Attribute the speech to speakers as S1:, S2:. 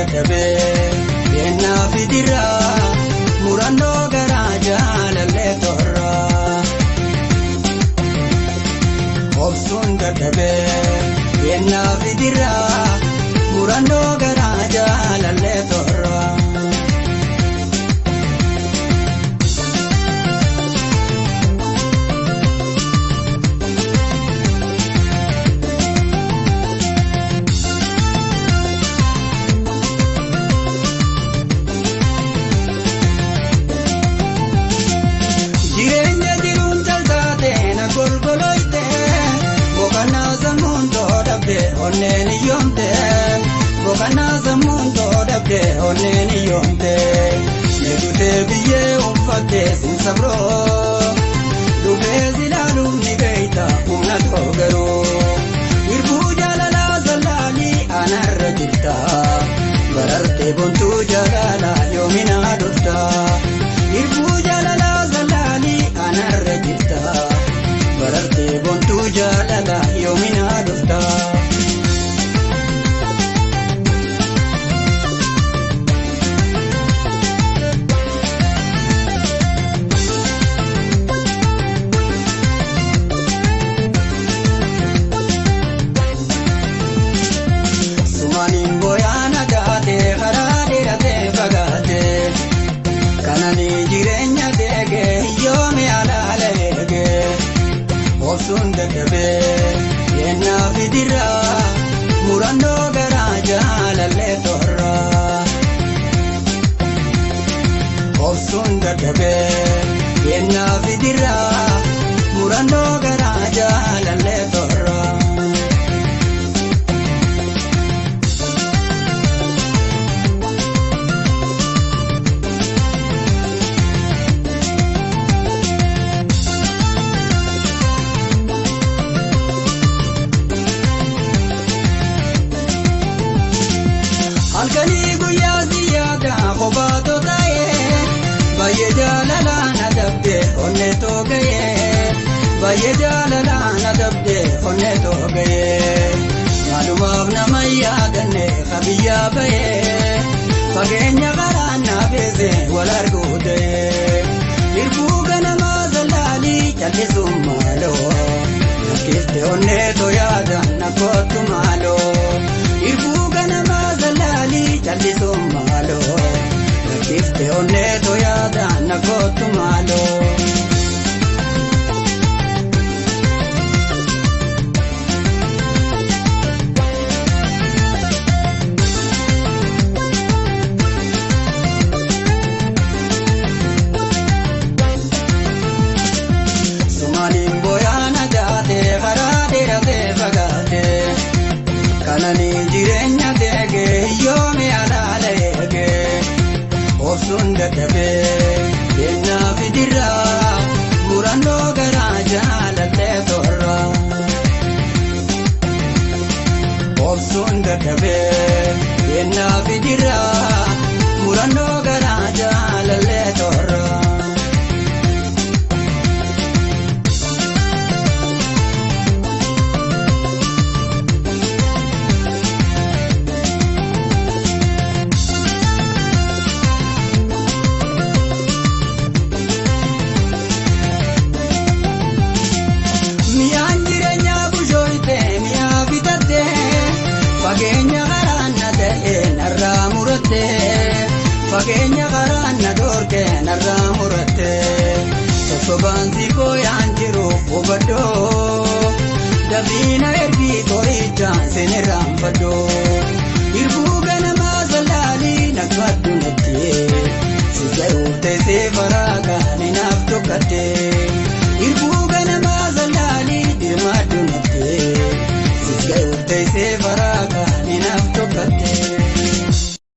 S1: dadhabee yennaa fidiraa murannoo garaa jaalallee torraa. Obsuun dadhabee yennaa fidiraa murannoo garaa jaalallee torraa. Onneen iyyoomte boqonnaa sammuun toodhabde onneen iyyoomte meedutee biyyee uffattee simsa biroo dhufee silaaluuf ni beeyta humna too garuu hirbuu jaalalaa zallaalii anarra jirta barartee bontuu jaalalaa yoominaa dhufta hirbuu jaalalaa zallaalii anarra jirta barartee bontuu jaalalaa yoominaa dhufta. Obsuun dadhabee yennaa fidiraa murannoo garaa jaalallee torraa. Obsuun dadhabee yennaa fidiraa murannoo garaa jaalallee torraa. Halkanii guyyaa siyaada kophaatoo ta'ee baay'ee jaalalaan adabde onnee too ga'ee baay'ee jaalalaan adabde onnee too ga'ee maalumaaf nama yaadanne kabiyyaa ba'ee fageenya karaan naafeese wal arguu ta'ee hirbuu ganamaa zallaalii callisuun maaloo nakkiste onnee too yaadan nakkootu maaloo hirbuu ganamaa zallaalii callisuun maaloo nakkiste onnee too yaadan nakkootu maaloo. Sumaaniin booyaana jaatee karaa dheeratee fagaatee kananii jireenya deegee yoome alaala eegee obsuun dadhabee yennaa fidiraa murannoo garaa jaalallee torraa. Obsuun dadhabee yennaa fidiraa murannoo garaa jaalallee torraa. Fageenya karaan na ta'ee narraa murattee fageenya karaan na dhoorkee narraa murattee sosobaan sikoo yaan jiruuf hubadhoo dabiina erbii qorichaan sinirraan fadhoo hirbuu ganamaa zallaalii nakmaddu nattee si ga'uuf teessee faraagaan hinaaf tokkattee hirbuu ganamaa zallaalii dirmaddu nattee si ga'uuf teessee faraagaan.